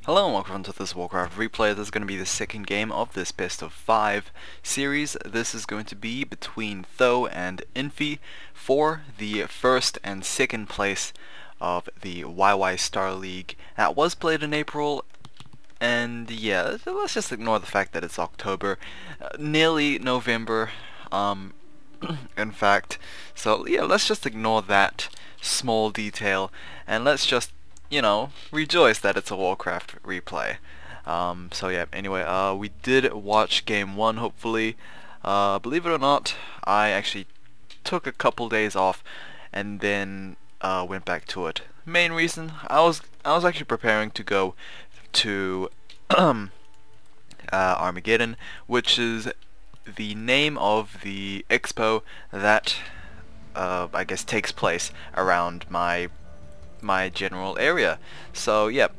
Hello and welcome to this Warcraft replay. This is going to be the second game of this best of 5 series. This is going to be between Tho and Infi for the first and second place of the YY Star League. That was played in April, and yeah, let's just ignore the fact that it's October, nearly November, in fact. So yeah, let's just ignore that small detail and let's just, you know, rejoice that it's a Warcraft replay. So yeah, anyway, we did watch game 1, hopefully. Believe it or not, I actually took a couple days off and then went back to it. Main reason, I was actually preparing to go to Armageddon, which is the name of the expo that I guess takes place around my general area. So yep,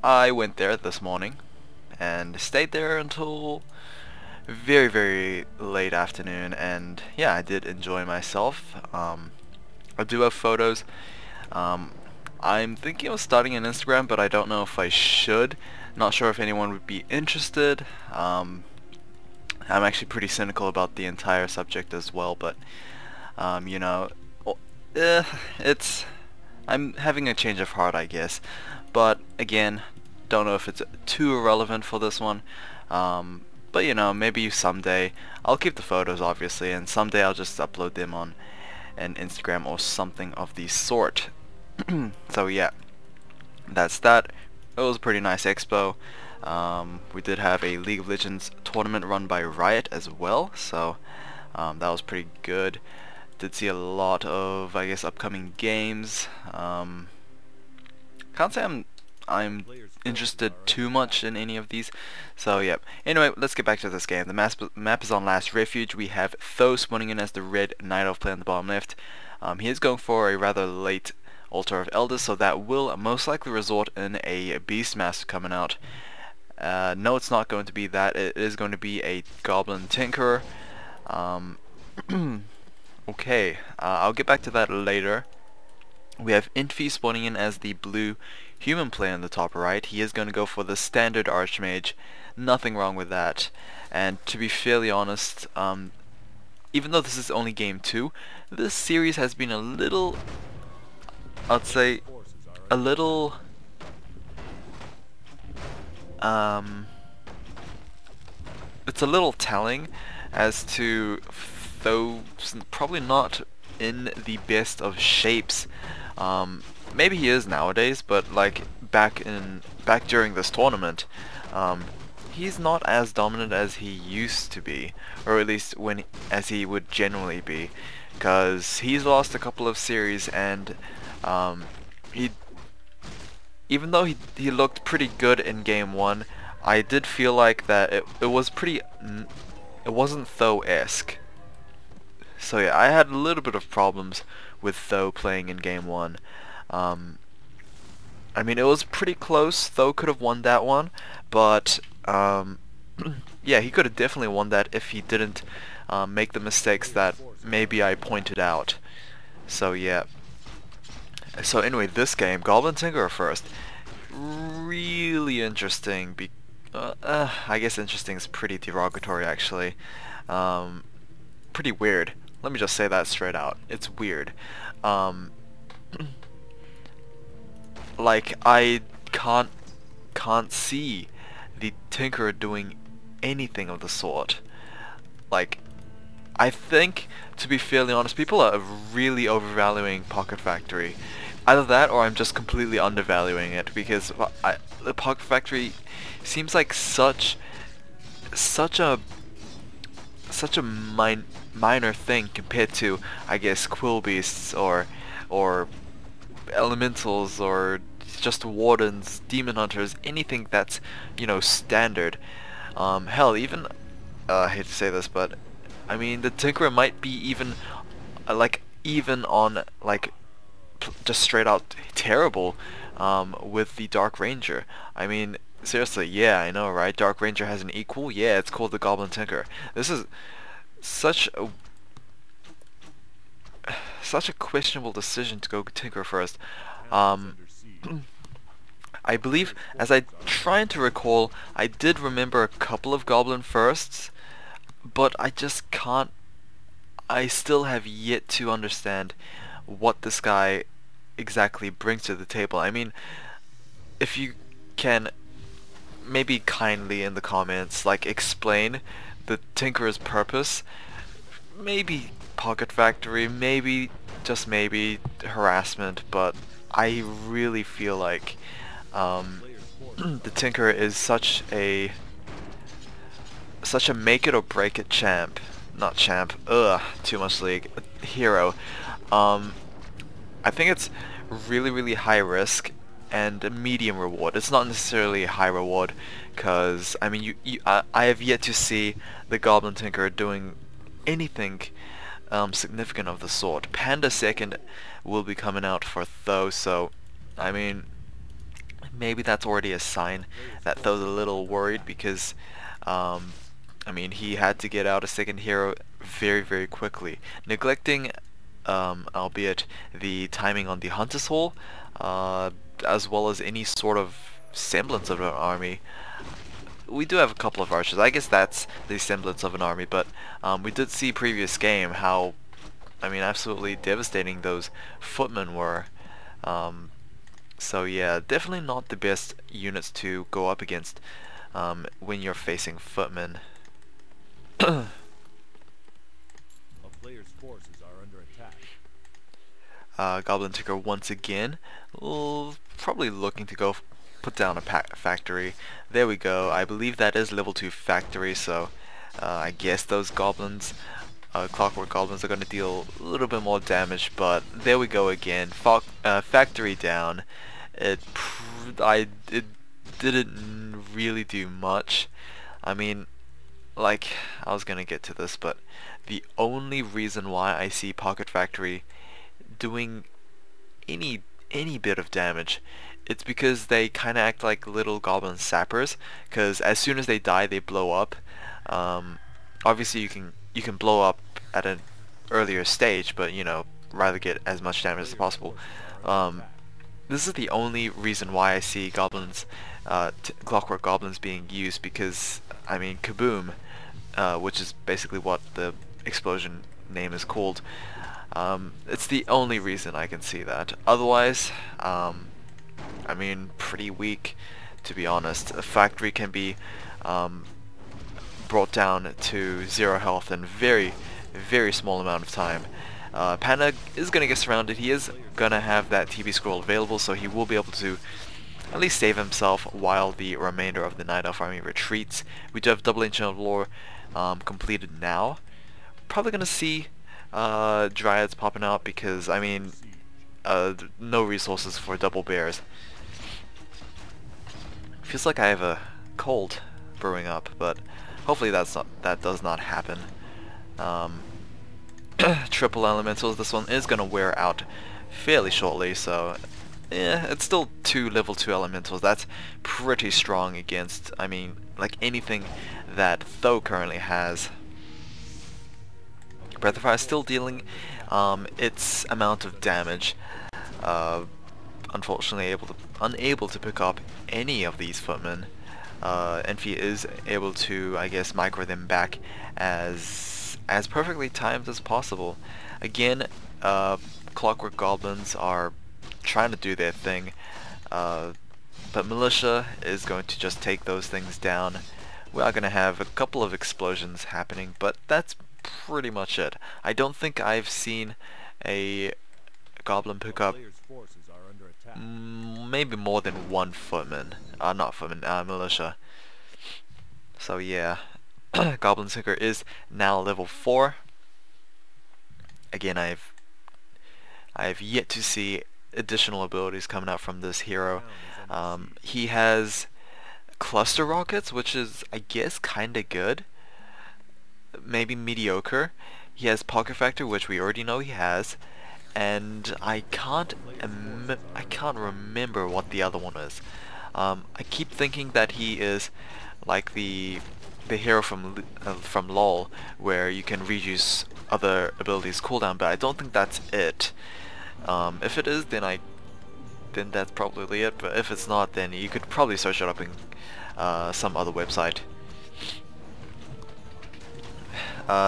I went there this morning and stayed there until very late afternoon, and yeah, I did enjoy myself. I do have photos. I'm thinking of starting an Instagram, but I don't know if I should. Not sure if anyone would be interested. I'm actually pretty cynical about the entire subject as well, but you know, I'm having a change of heart, I guess. But again, don't know if it's too irrelevant for this one. But you know, maybe someday I'll keep the photos, obviously, and someday I'll just upload them on an Instagram or something of the sort. So yeah, that's that. It was a pretty nice expo. We did have a League of Legends tournament run by Riot as well, so that was pretty good. Did see a lot of, I guess, upcoming games. Can't say I'm interested too much in any of these. So yeah. Anyway, let's get back to this game. The map is on Last Refuge. We have Tho spawning in as the red Night Elf player on the bottom left. He is going for a rather late Altar of Elders, so that will most likely result in a Beastmaster coming out. No, it's not going to be that. It is going to be a Goblin Tinkerer. Okay, I'll get back to that later. We have Infi spawning in as the blue human player in the top right. He is going to go for the standard Archmage. Nothing wrong with that. And to be fairly honest, even though this is only game 2, this series has been a little, I'd say, a little, it's a little telling as to though probably not in the best of shapes. Maybe he is nowadays, but like back during this tournament, he's not as dominant as he used to be, or at least as he would generally be, because he's lost a couple of series, and even though he looked pretty good in game 1, I did feel like that it wasn't Tho-esque. So yeah, I had a little bit of problems with Tho playing in game 1. I mean, it was pretty close. Tho could have won that one, but yeah, he could have definitely won that if he didn't make the mistakes that maybe I pointed out. So yeah. So anyway, this game, Goblin Tinkerer first, really interesting. I guess interesting is pretty derogatory, actually. Pretty weird. Let me just say that straight out. It's weird. Like, I can't see the Tinkerer doing anything of the sort. Like, I think, to be fairly honest, people are really overvaluing Pocket Factory. Either that, or I'm just completely undervaluing it, because the Pocket Factory seems like such a minor thing compared to, I guess, Quill Beasts or Elementals or just Wardens, Demon Hunters, anything that's, you know, standard. Hell, even I hate to say this, but I mean, the Tinkerer might be even on just straight out terrible with the Dark Ranger. I mean, seriously, yeah, I know, right? Dark Ranger has an equal. Yeah, it's called the Goblin Tinker. This is such a questionable decision to go Tinker first. I believe, as I trying to recall, I did remember a couple of Goblin firsts, but I just can't. I still have yet to understand what this guy exactly brings to the table. I mean, if you can maybe kindly in the comments like explain the Tinkerer's purpose, maybe Pocket Factory, maybe just maybe harassment, but I really feel like the Tinkerer is such a make it or break it champ, not champ, too much league, hero. I think it's really high risk and a medium reward. It's not necessarily a high reward, because I mean I have yet to see the Goblin Tinkerer doing anything significant of the sort. Panda second will be coming out for Tho, so I mean maybe that's already a sign that Tho's a little worried, because I mean he had to get out a second hero very quickly, neglecting albeit the timing on the Hunter's Hall, as well as any sort of semblance of an army. We do have a couple of archers. I guess that's the semblance of an army, but we did see previous game how, I mean, absolutely devastating those footmen were. So yeah, definitely not the best units to go up against when you're facing footmen. A player's forces are under attack. Goblin Tinker once again, probably looking to go put down a factory. There we go. I believe that is level 2 factory, so I guess those goblins, clockwork goblins, are going to deal a little bit more damage, but there we go again. Factory down. It didn't really do much. I mean, like, I was going to get to this, but the only reason why I see Pocket Factory doing any bit of damage, it's because they kind of act like little goblin sappers, because as soon as they die they blow up. Obviously you can blow up at an earlier stage, but you know, rather get as much damage as possible. This is the only reason why I see goblins, clockwork goblins being used, because I mean kaboom, which is basically what the explosion name is called. It's the only reason I can see that. Otherwise, I mean, pretty weak, to be honest. A factory can be brought down to 0 health in very small amount of time. Panda is going to get surrounded. He is going to have that TB scroll available, so he will be able to at least save himself while the remainder of the Night Elf army retreats. We do have double ancient of lore completed now. Probably going to see dryads popping out, because I mean no resources for double bears. Feels like I have a cold brewing up, but hopefully that does not happen. Triple elementals, this one is gonna wear out fairly shortly, so yeah, it's still 2 level 2 elementals. That's pretty strong against, I mean, like anything that Tho currently has. Breath of Fire is still dealing its amount of damage. Unfortunately unable to pick up any of these footmen. Infi is able to, I guess, micro them back as perfectly timed as possible. Again, clockwork goblins are trying to do their thing, but militia is going to just take those things down. We are going to have a couple of explosions happening, but that's pretty much it. I don't think I've seen a goblin pick up maybe more than 1 footman. Not footman, militia. So yeah, Goblin Tinker is now level 4. Again, I've yet to see additional abilities coming out from this hero. He has cluster rockets, which is, I guess, kinda good. Maybe mediocre. He has Pocket Factor, which we already know he has, and I can't remember what the other one is. I keep thinking that he is like the hero from LoL, where you can reuse other abilities cooldown, but I don't think that's it. If it is, then then that's probably it. But if it's not, then you could probably search it up in some other website.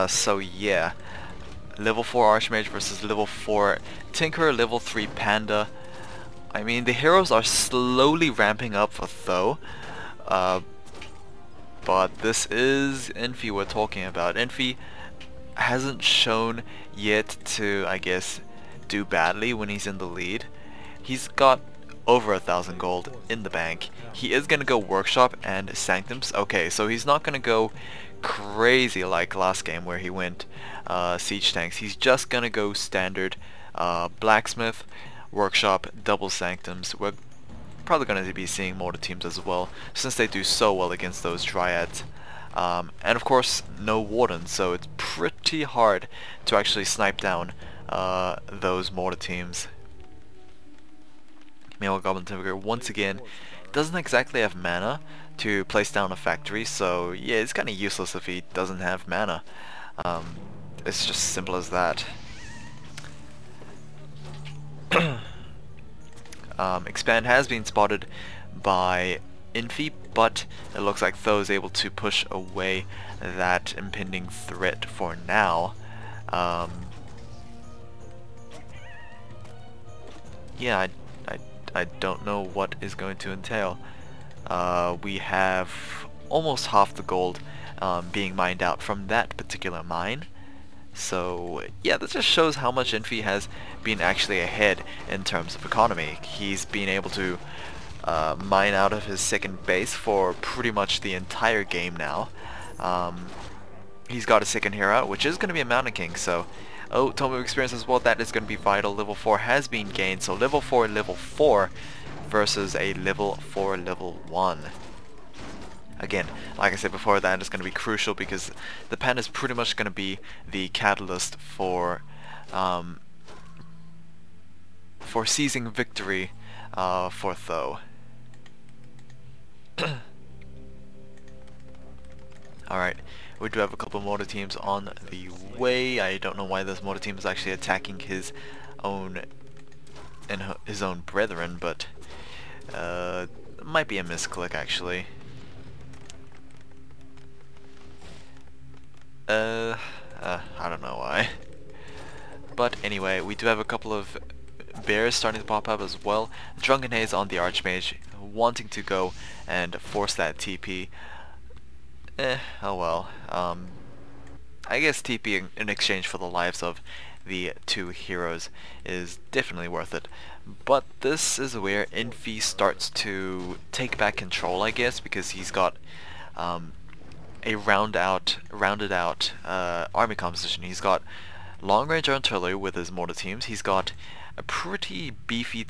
So yeah, level 4 Archmage versus level 4 Tinkerer, level 3 Panda. I mean, the heroes are slowly ramping up for Tho, but this is Infi we're talking about. Infi hasn't shown yet to, I guess, do badly when he's in the lead. He's got over 1,000 gold in the bank. He is gonna go Workshop and Sanctums. Okay, so he's not gonna go crazy like last game where he went Siege Tanks. He's just gonna go standard Blacksmith, Workshop, double Sanctums. We're probably gonna be seeing mortar teams as well, since they do so well against those Dryads. And of course, no Warden, so it's pretty hard to actually snipe down those mortar teams. Meanwhile, Goblin Timber once again doesn't exactly have mana to place down a factory, so yeah, it's kind of useless if he doesn't have mana. It's just simple as that. Expand has been spotted by Infi, but it looks like Tho is able to push away that impending threat for now. Yeah, I don't know what is going to entail. We have almost half the gold being mined out from that particular mine. So yeah, that just shows how much Infi has been actually ahead in terms of economy. He's been able to mine out of his second base for pretty much the entire game now. He's got a second hero out, which is going to be a Mountain King, so oh, Tome of Experience as well, that is going to be vital. Level 4 has been gained, so level 4 versus a level 4 level 1. Again, like I said before, that is going to be crucial because the pen is pretty much going to be the catalyst for seizing victory for Tho. Alright, we do have a couple mortar teams on the way. I don't know why this mortar team is actually attacking his own brethren, but it might be a misclick actually. I don't know why. But anyway, we do have a couple of bears starting to pop up as well. Drunken Haze on the Archmage, wanting to go and force that TP. Oh well. I guess TP in exchange for the lives of the two heroes is definitely worth it. But this is where Infi starts to take back control, I guess, because he's got a rounded out army composition. He's got long range artillery with his mortar teams. He's got a pretty beefy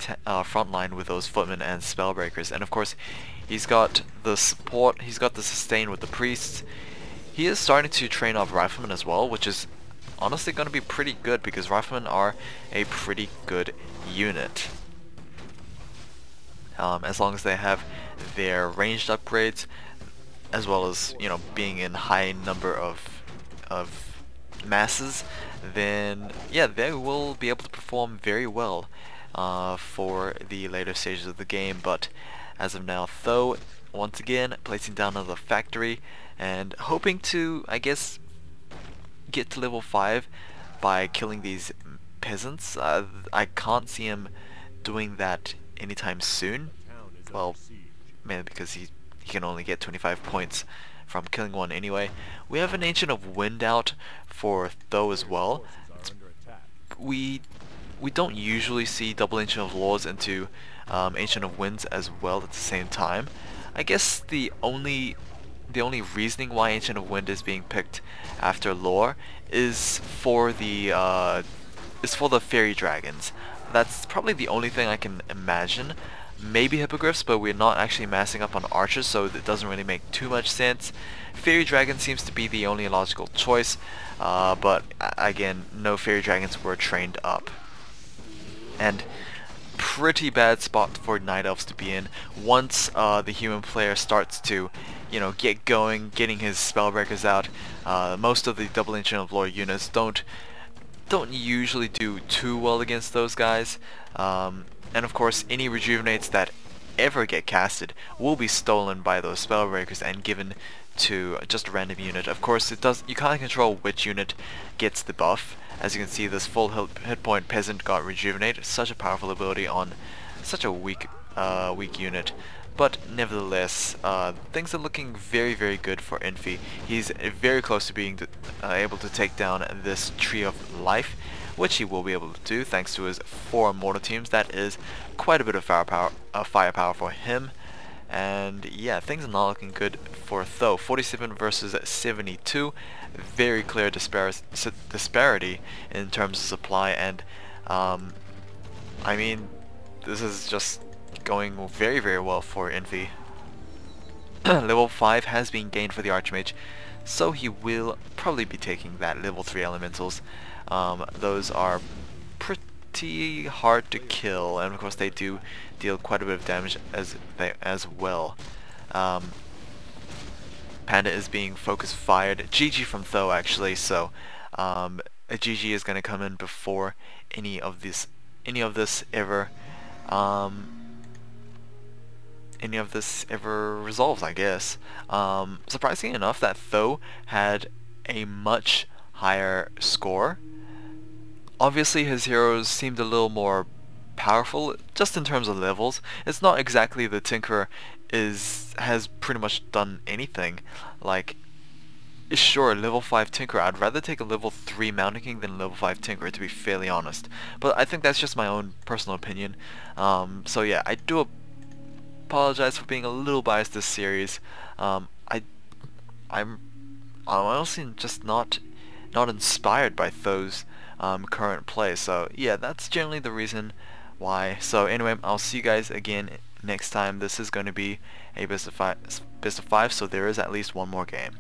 front line with those footmen and spellbreakers, and of course he's got the support. He's got the sustain with the priests. He is starting to train off riflemen as well, which is honestly going to be pretty good because riflemen are a pretty good unit. As long as they have their ranged upgrades, as well as, you know, being in high number of masses, then yeah, they will be able to perform very well for the later stages of the game. But as of now, Tho once again placing down another factory and hoping to, I guess, get to level 5 by killing these peasants. I can't see him doing that anytime soon. Well, mainly because he can only get 25 points from killing one anyway. We have an Ancient of Wind out for Tho as well. We don't usually see double Ancient of Laws into Ancient of Winds as well at the same time. I guess the only reasoning why Ancient of Wind is being picked after lore is for the fairy dragons. That's probably the only thing I can imagine. Maybe hippogriffs, but we're not actually massing up on archers, so it doesn't really make too much sense. Fairy dragon seems to be the only logical choice, but again, no fairy dragons were trained up. And pretty bad spot for night elves to be in once the human player starts to, you know, get going, getting his spellbreakers out. Most of the double Ancient of Lore units don't usually do too well against those guys. And of course, any rejuvenates that ever get casted will be stolen by those spell breakers and given to just a random unit. Of course, you can't control which unit gets the buff. As you can see, this full hit point peasant got rejuvenate. Such a powerful ability on such a weak unit. But nevertheless, things are looking very, very good for Infi. He's very close to being able to take down this Tree of Life, which he will be able to do thanks to his 4 Immortal Teams. That is quite a bit of firepower for him. And yeah, things are not looking good for Tho. 47 versus 72. Very clear disparity in terms of supply, and I mean, this is just going very, very well for Infi. Level 5 has been gained for the Archmage, so he will probably be taking that level 3 elementals. Those are pretty hard to kill, and of course they do deal quite a bit of damage as well. Panda is being focus fired. GG from Tho actually, so a GG is going to come in before any of this ever resolves, I guess. Surprisingly enough, that Tho had a much higher score. Obviously his heroes seemed a little more powerful, just in terms of levels. It's not exactly the Tinkerer has pretty much done anything. Like, sure, level 5 Tinkerer, I'd rather take a level 3 Mountain King than a level 5 Tinkerer, to be fairly honest. But I think that's just my own personal opinion. So yeah, I do apologize for being a little biased this series. I'm honestly just not inspired by Tho's current play. So yeah, that's generally the reason why. So anyway, I'll see you guys again next time. This is going to be a best of 5, so there is at least one more game.